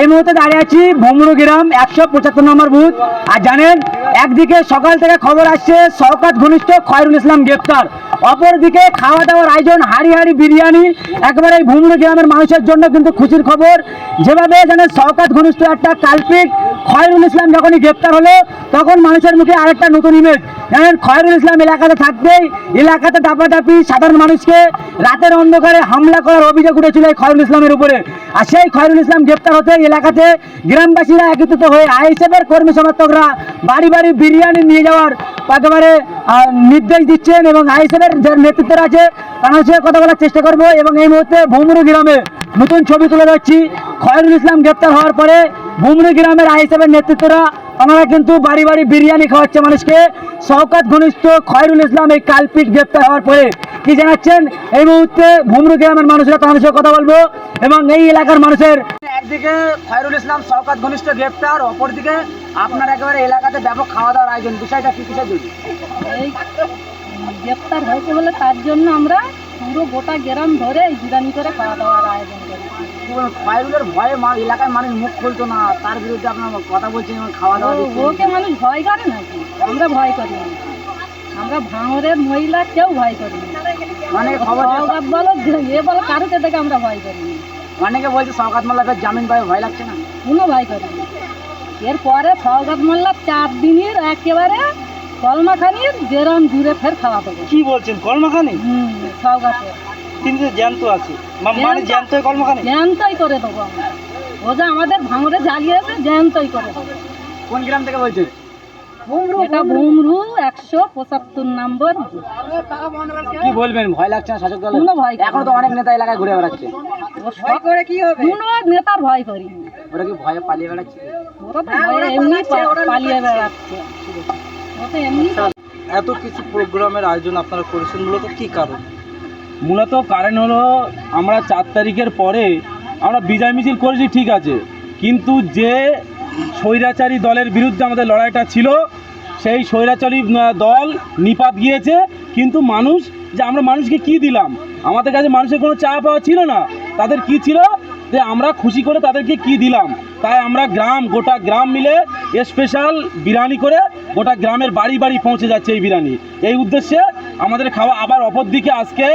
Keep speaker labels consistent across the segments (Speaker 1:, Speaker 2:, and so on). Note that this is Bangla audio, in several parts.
Speaker 1: এই মুহূর্তে দাঁড়িয়ে আছি ভমরু গ্রাম 175 নম্বর বুথ। আর জানেন, একদিকে সকাল থেকে খবর আসছে শওকত ঘনিষ্ঠ খয়রুল ইসলাম গ্রেপ্তার, অপরদিকে খাওয়া দাওয়ার আয়োজন, হাড়ি হাড়ি বিরিয়ানি একেবারে এই ভমরু গ্রামের মানুষের জন্য কিন্তু খুশির খবর। যেভাবে জানেন শওকত ঘনিষ্ঠ একটা কাল্পিক খয়রুল ইসলাম যখনই গ্রেপ্তার হলো, তখন মানুষের মুখে আরেকটা নতুন ইমেজ। জানেন, খয়রুল ইসলাম এলাকাতে থাকতেই এলাকাতে দাপাদাপি, সাধারণ মানুষকে রাতের অন্ধকারে হামলা করার অভিযোগ উঠেছিল এই খয়রুল ইসলামের উপরে। আর সেই খয়রুল ইসলাম গ্রেপ্তার হতে এলাকাতে গ্রামবাসীরা একত্রিত হয়ে আইএসএফের কর্মী সমর্থকরা বাড়ি বাড়ি বিরিয়ানি নিয়ে যাওয়ার একেবারে নির্দেশ দিচ্ছেন, এবং আইএসএফের যে নেতৃত্বরা আছে তাদের সঙ্গে কথা বলার চেষ্টা করবো। এবং এই মুহূর্তে ভমরু গ্রামে নতুন ছবি তুলে ধরছি। খয়রুল ইসলাম গ্রেপ্তার হওয়ার পরে ভমরু গ্রামের আইএসএফের নেতৃত্বরা ওনারা কিন্তু বাড়ি বাড়ি বিরিয়ানি খাওয়াচ্ছে মানুষকে। শওকত ঘনিষ্ঠ খয়রুল ইসলাম এই কাল্পিক গ্রেপ্তার হওয়ার পরে কি জানাচ্ছেন এই মুহূর্তে ভমরু গ্রামের মানুষরা, তাদের সঙ্গে কথা বলবো। এবং এই এলাকার মানুষের একদিকে খয়রুল ইসলাম শওকত ঘনিষ্ঠ গ্রেপ্তার, অপরদিকে আপনার একেবারে এলাকাতে ব্যাপক খাওয়া দাওয়ার আয়োজন, বিষয়টা কি কিসের জন্য?
Speaker 2: এই গ্রেপ্তার হয়েছে বলে তার জন্য আমরা পুরো গোটা গ্রাম ধরে এই বিরিয়ানি করে খাওয়া দাওয়ার আয়োজন করি।
Speaker 1: খয়রুলের ভয়ে এলাকার মানুষ মুখ খুলতো না, তার বিরুদ্ধে আপনার কথা বলছেন, খাওয়া দাওয়া
Speaker 2: ওকে মানুষ ভয় করে নাকি? আমরা ভয় করি না, আমরা ভাঙরের মহিলা কেউ ভয় করি না।
Speaker 1: মানে খবর
Speaker 2: বলো এ বলো কারোকে দেখে আমরা ভয় করি না।
Speaker 1: অনেকে বলছে শওকত মোল্লাকে জামিন পাবে, ভয় লাগছে না?
Speaker 2: কোনো ভয় করি না। এরপরে শওকত মোল্লা 4 দিনের একেবারে কলমাখানির গ্রাম জুড়ে ফের খাওয়া দেবো।
Speaker 1: কি বলছেন, কলমাখানি?
Speaker 2: শওকতের
Speaker 1: কিন্তু জ্যান্ত আছে, মানে জ্যান্ত কলমাখানি
Speaker 2: জ্যান্তই করে দেবো আমরা। ও যে আমাদের ভাঙরে জ্বালিয়েছে, জ্যান্তই করে দেবো।
Speaker 1: কোন গ্রাম থেকে বলছেন?
Speaker 2: এটা ভমরু 175 নম্বর।
Speaker 1: কি বলবেন, ভয় লাগছে না শাসক দলের?
Speaker 2: কোনো ভয়
Speaker 1: এখন তো অনেক নেতা এলাকায় ঘুরে বেড়াচ্ছে।
Speaker 2: ভয় করে কি হবে? কোনো নেতার ভয় করি না।
Speaker 1: ওরা কি ভয়ে পালিয়ে বেড়াচ্ছে?
Speaker 2: ওরা তো ভয়ে এমনি পালিয়ে বেড়াচ্ছে। ও তো এমনি
Speaker 3: এত কিছু প্রোগ্রামের আয়োজন আপনারা করেছেন, মূলত কি কারণ?
Speaker 4: মূলত কারণ হলো, আমরা 4 তারিখের পরে আমরা বিজয় মিছিল করেছি, ঠিক আছে, কিন্তু যে স্বৈরাচারী দলের বিরুদ্ধে আমাদের লড়াইটা ছিল, সেই স্বৈরাচারী দল নিপাত গিয়েছে। কিন্তু মানুষ, যে আমরা মানুষকে কি দিলাম, আমাদের কাছে মানুষের কোনো চা পাওয়া ছিল না। তাদের কি ছিল, যে আমরা খুশি করে তাদেরকে কি দিলাম। তাই আমরা গোটা গ্রাম মিলে স্পেশাল বিরিয়ানি করে গোটা গ্রামের বাড়ি বাড়ি পৌঁছে যাচ্ছে এই বিরিয়ানি, এই উদ্দেশ্যে আমাদের খাওয়া। আবার অপরদিকে আজকে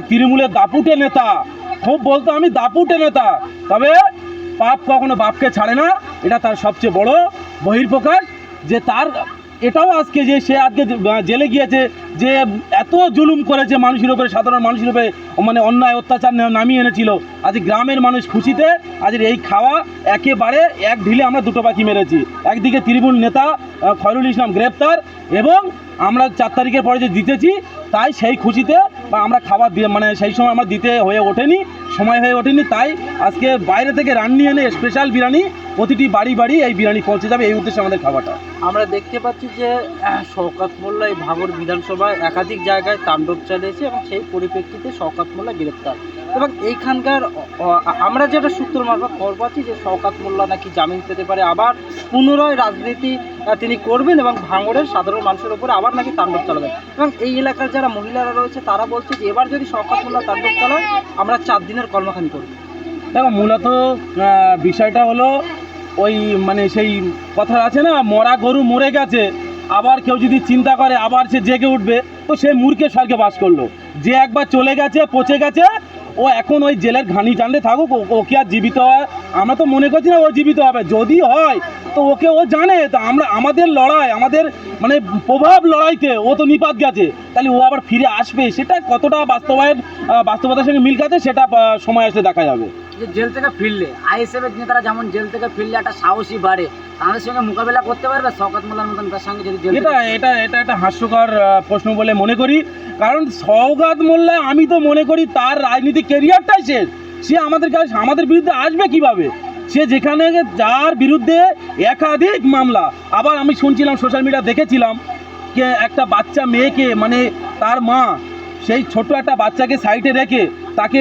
Speaker 4: তৃণমূলের দাপুটে নেতা, খুব বলতো আমি দাপুটে নেতা, তবে পাপ কখনো বাপকে ছাড়ে না, এটা তার সবচেয়ে বড় বহিঃপ্রকাশ। যে তার এটাও আজকে যে সে আজকে জেলে গিয়েছে, যে এত জুলুম করেছে মানুষের উপরে, সাধারণ মানুষের উপরে, মানে অন্যায় অত্যাচার নামিয়ে এনেছিল। আজ গ্রামের মানুষ খুশিতে আজ এই খাওয়া একেবারে এক ঢিলে আমরা 2টো পাখি মেরেছি। একদিকে তৃণমূল নেতা খয়রুল ইসলাম গ্রেপ্তার, এবং আমরা 4 তারিখের পরে যে জিতেছি, তাই সেই খুশিতে বা আমরা খাবার দিয়ে, মানে সেই সময় আমার দিতে সময় হয়ে ওঠেনি, তাই আজকে বাইরে থেকে রান্নি এনে স্পেশাল বিরিয়ানি প্রতিটি বাড়ি বাড়ি এই বিরিয়ানি পৌঁছে যাবে, এই উদ্দেশ্যে আমাদের খাবারটা।
Speaker 3: আমরা দেখতে পাচ্ছি যে শওকত মোল্লা এই ভাঙড় বিধানসভায় একাধিক জায়গায় তাণ্ডব চালিয়েছে, এবং সেই পরিপ্রেক্ষিতে শওকত মোল্লা গ্রেপ্তার। এবং এইখানকার আমরা যেটা সূত্র মারফত খবর পাচ্ছি যে শওকত মোল্লা নাকি জামিন পেতে পারে, আবার পুনরায় রাজনীতি তিনি করবেন, এবং ভাঙড়ের সাধারণ মানুষের উপরে আবার নাকি তাণ্ডব চালাবেন। এবং এই এলাকার যারা মহিলারা রয়েছে তারা বলছে যে এবার যদি শওকত মোল্লা তাণ্ডব চালায়, আমরা 4 দিনের কলমাখানি করব।
Speaker 4: দেখো, মূলত বিষয়টা হলো ওই, মানে সেই কথা আছে না, মরা গরু মরে গেছে, আবার কেউ যদি চিন্তা করে আবার সে জেগে উঠবে, তো সে মূর্খের স্বর্গে বাস করলো। যে একবার চলে গেছে, পচে গেছে, ও এখন ওই জেলের ঘানি টান্ডে থাকুক, ওকে আর জীবিত হয় আমরা তো মনে করছি না ও জীবিত হবে। যদি হয় তো ওকে, ও জানে তো আমরা আমাদের লড়াই, আমাদের মানে প্রভাব লড়াইতে ও তো নিপাত গেছে, তাহলে ও আবার ফিরে আসবে, সেটা কতটা বাস্তবতার সঙ্গে মিল খাচ্ছে, সেটা সময় আসলে দেখা যাবে।
Speaker 1: যে জেল থেকে ফিরলে আইএসএফের নেতারা যেমন জেল থেকে ফিরলে একটা সাহসী বাড়ে, তাদের সঙ্গে মোকাবেলা করতে পারবে শওকত মোল্লার মতন তার সঙ্গে যদি
Speaker 4: এটা একটা হাস্যকর প্রশ্ন বলে মনে করি। কারণ শওকত মোল্লা, আমি তো মনে করি তার রাজনীতিক ক্যারিয়ারটাই শেষ। সে আমাদের বিরুদ্ধে আসবে কিভাবে? সে যেখানে যার বিরুদ্ধে একাধিক মামলা, আবার আমি শুনছিলাম, সোশ্যাল মিডিয়া দেখেছিলাম, যে একটা বাচ্চা মেয়েকে, মানে তার মা সেই ছোট একটা বাচ্চাকে সাইডে রেখে তাকে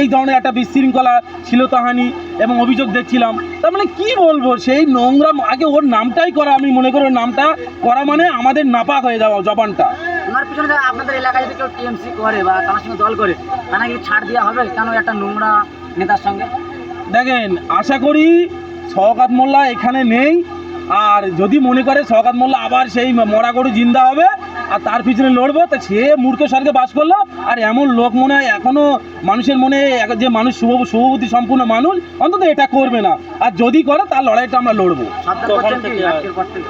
Speaker 4: এই ধরনের একটা বিশৃঙ্খলা, শ্লীলতাহানি এবং অভিযোগ দেখছিলাম। তার মানে কি বলবো, সেই নোংরা, আগে ওর নামটাই করা, আমি মনে করি ওর নামটা করা মানে আমাদের নাপাক হয়ে যাওয়া জবানটা।
Speaker 1: ওনার পিছনে আপনাদের এলাকায় যদি কেউ টিএমসি করে বা তার সঙ্গে দল করে, তারা কি ছাড় দেওয়া হবে কেন একটা নোংরা নেতার সঙ্গে?
Speaker 4: দেখেন, আশা করি শওকত মোল্লা এখানে নেই, আর যদি মনে করে শওকত মোল্লা আবার সেই মরা গরু জিন্দা হবে আর তার পিছনে লড়বো, তা সে মূর্খ স্বর্গে বাস করলো। আর এমন লোক মনে হয় এখনো মানুষের মনে, যে মানুষ শুভবুদ্ধি সম্পূর্ণ মানুষ অন্তত এটা করবে না, আর যদি করে তার লড়াইটা আমরা লড়বো।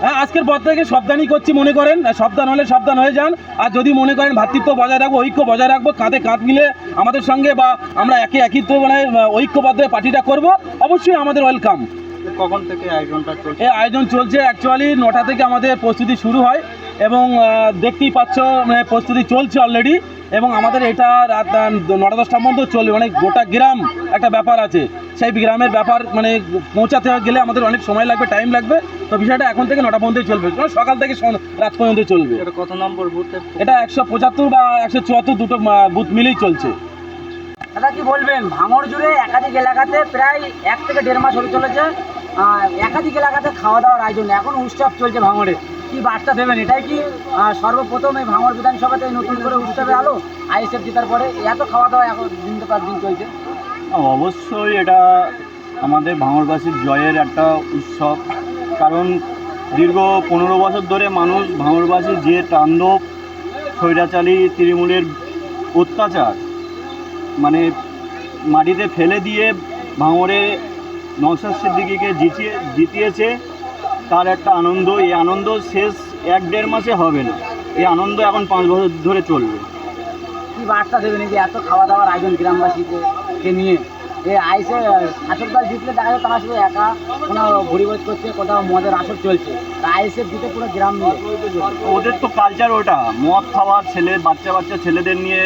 Speaker 4: হ্যাঁ, আজকের পর থেকে সাবধানই করছি, মনে করেন সাবধান হলে সাবধান হয়ে যান। আর যদি মনে করেন ভ্রাতৃত্ব বজায় রাখবো, ঐক্য বজায় রাখবো, কাঁধে কাঁধ মিলে আমাদের সঙ্গে, বা আমরা একত্র মানে ঐক্যবদ্ধ পার্টিটা করব, অবশ্যই আমাদের ওয়েলকাম।
Speaker 3: কখন থেকে আয়োজনটা চলছে?
Speaker 4: এই আয়োজন চলছে অ্যাকচুয়ালি 9টা থেকে আমাদের প্রস্তুতি শুরু হয়, এবং দেখতেই পাচ্ছ মানে প্রস্তুতি চলছে অলরেডি, এবং আমাদের এটা রাত 9টা-10টার মধ্যে চলবে। মানে গোটা গ্রাম একটা ব্যাপার আছে, সেই গ্রামের ব্যাপার মানে পৌঁছাতে গেলে আমাদের অনেক সময় লাগবে, টাইম লাগবে। তো বিষয়টা এখন থেকে 9টা পর্যন্তই চলবে, সকাল থেকে রাত পর্যন্ত চলবে।
Speaker 3: এটা কত নম্বর বুথ?
Speaker 4: এটা 175 বা 174 দুটো বুথ মিলেই চলছে।
Speaker 1: দাদা কি বলবেন, ভাঙড় জুড়ে একাধিক এলাকাতে প্রায় 1 থেকে 1.5 মাস হতে চলেছে একাধিক এলাকাতে খাওয়া দাওয়ার আয়োজন, এখন উৎসব চলছে ভাঙড়ে, কি বার্তা দেবেন? এটাই কি সর্বপ্রথম এই ভাঙড় বিধানসভাতে নতুন করে উৎসবের আলো আইএসএফ জেতার পরে এত খাওয়া দাওয়া এখন দিন পর দিন চলছে?
Speaker 5: অবশ্যই এটা আমাদের ভাঙড়বাসীর জয়ের একটা উৎসব, কারণ দীর্ঘ 15 বছর ধরে মানুষ ভাঙড়বাসী যে তাণ্ডব, স্বৈরাচারী তৃণমূলের অত্যাচার মানে মাটিতে ফেলে দিয়ে ভাঙড়ে নওশাদ সিদ্দিকীকে জিতিয়েছে, তার একটা আনন্দ। এই আনন্দ শেষ 1-1.5 মাসে হবে না, এই আনন্দ এখন 5 বছর ধরে চলবে।
Speaker 1: কি বার্তা দেবেন এই যে এত খাওয়া দাওয়ার আয়োজন গ্রামবাসীকে নিয়ে? এই আইসে শাসক দল জিতলে দেখা যায় তারা শুধু একা কোনো ভরিভোজ করছে, কোথাও মদের আসর চলছে, আইএসএফ জিতে পুরো গ্রাম মিলে।
Speaker 5: ওদের তো কালচার ওটা, মদ খাওয়া, বাচ্চা ছেলেদের নিয়ে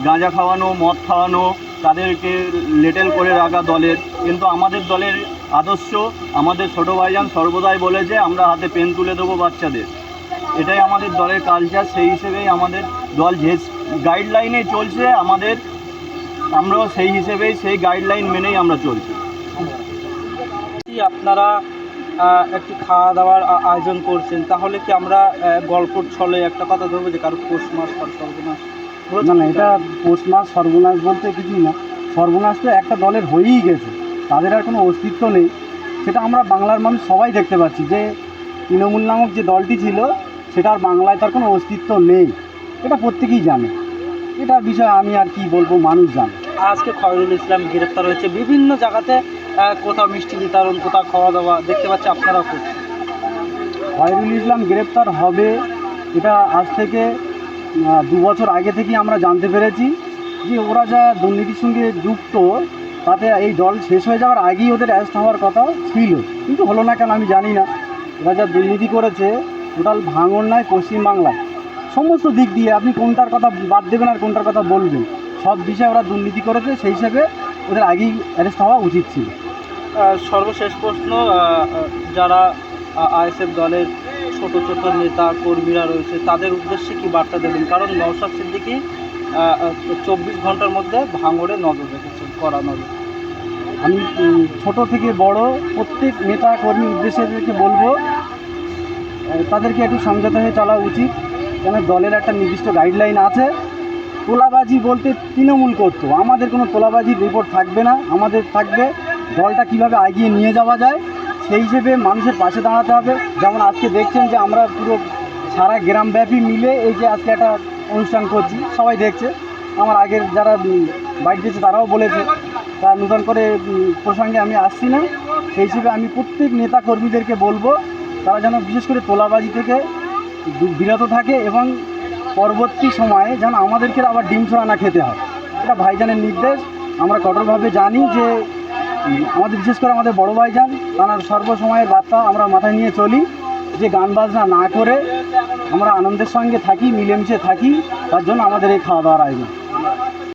Speaker 5: গাঁজা খাওয়ানো, মদ খাওয়ানো, তাদেরকে লেটেল করে রাখা দলের। কিন্তু আমাদের দলের আদর্শ, আমাদের ছোটো ভাইজান সর্বদাই বলেছে আমরা হাতে পেন তুলে দেবো বাচ্চাদের, এটাই আমাদের দলের কালচার। সেই হিসেবেই আমাদের দল যে গাইডলাইনে চলছে আমরাও সেই হিসেবেই সেই গাইডলাইন মেনেই আমরা চলছি।
Speaker 3: আপনারা একটি খাওয়া দাওয়ার আয়োজন করছেন, তাহলে কি আমরা গল্পর ছলে একটা কথা ধরবো যে কারো পৌষ মাস আর সর্বনাশ?
Speaker 6: না, এটা পৌষ মাস সর্বনাশ বলতে কিছুই না, সর্বনাশ তো একটা দলের হয়েই গেছে, তাদের আর কোনো অস্তিত্ব নেই। সেটা আমরা বাংলার মানুষ সবাই দেখতে পাচ্ছি যে তৃণমূল নামক যে দলটি ছিল সেটা আর বাংলায় তার কোনো অস্তিত্ব নেই, এটা প্রত্যেকেই জানে। এটা বিষয়ে আমি আর কি বলবো, মানুষ জানে।
Speaker 3: আজকে খয়রুল ইসলাম গ্রেপ্তার হয়েছে, বিভিন্ন জায়গাতে কোথাও মিষ্টি বিতরণ, কোথাও খাওয়া দাওয়া দেখতে পাচ্ছি, আপনারাও করছেন।
Speaker 6: খয়রুল ইসলাম গ্রেপ্তার হবে এটা আজ থেকে 2 বছর আগে থেকেই আমরা জানতে পেরেছি, যে ওরা যা দুর্নীতির সঙ্গে যুক্ত, তাতে এই দল শেষ হয়ে যাওয়ার আগেই ওদের অ্যারেস্ট হওয়ার কথা ছিল, কিন্তু হলো না কেন আমি জানি না। ওরা যা দুর্নীতি করেছে টোটাল ভাঙড় নয়, পশ্চিমবাংলায় সমস্ত দিক দিয়ে আপনি কোনটার কথা বাদ দেবেন আর কোনটার কথা বলবেন, সব বিষয়ে ওরা দুর্নীতি করেছে, সেই হিসেবে ওদের আগেই অ্যারেস্ট হওয়া উচিত ছিল।
Speaker 3: সর্বশেষ প্রশ্ন, যারা আইএসএফ দলের ছোট ছোট নেতা কর্মীরা রয়েছে তাদের উদ্দেশ্যে কি বার্তা দেবেন? কারণ নওশাদ সিদ্দিকী 24 ঘন্টার মধ্যে ভাঙড়ে নজর রেখেছেন, কড়া নজর।
Speaker 6: আমি ছোট থেকে বড় প্রত্যেক নেতা কর্মীর উদ্দেশ্যে বলবো তাদেরকে একটু সংযত হয়ে চলা উচিত, কেন দলের একটা নির্দিষ্ট গাইডলাইন আছে। তোলাবাজি বলতে তৃণমূল করতো, আমাদের কোনো তোলাবাজির রিপোর্ট থাকবে না, আমাদের থাকবে দলটা কিভাবে এগিয়ে নিয়ে যাওয়া যায়, সেই হিসেবে মানুষের পাশে দাঁড়াতে হবে। যেমন আজকে দেখছেন যে আমরা পুরো সারা গ্রামব্যাপী মিলে এই যে আজকে একটা অনুষ্ঠান করছি, সবাই দেখছে, আমার আগের যারা বাইক দিয়েছে তারাও বলেছে, তা নতুন করে প্রসঙ্গে আমি আসছি না। সেই হিসেবে আমি প্রত্যেক নেতা কর্মীদেরকে বলবো তারা যেন বিশেষ করে তোলাবাজি থেকে বিরত থাকে, এবং পরবর্তী সময়ে যেন আমাদেরকে আবার ডিম ছোড়া না খেতে হয়। এটা ভাইজানের নির্দেশ, আমরা কঠোরভাবে জানি যে আমাদের বিশেষ করে আমাদের বড় ভাইজান তার সর্বসময়ের বার্তা আমরা মাথায় নিয়ে চলি, যে গান বাজনা না করে আমরা আনন্দের সঙ্গে থাকি, মিলেমিশে থাকি, তার জন্য আমাদের এই খাওয়া দাওয়ার আয়োজন।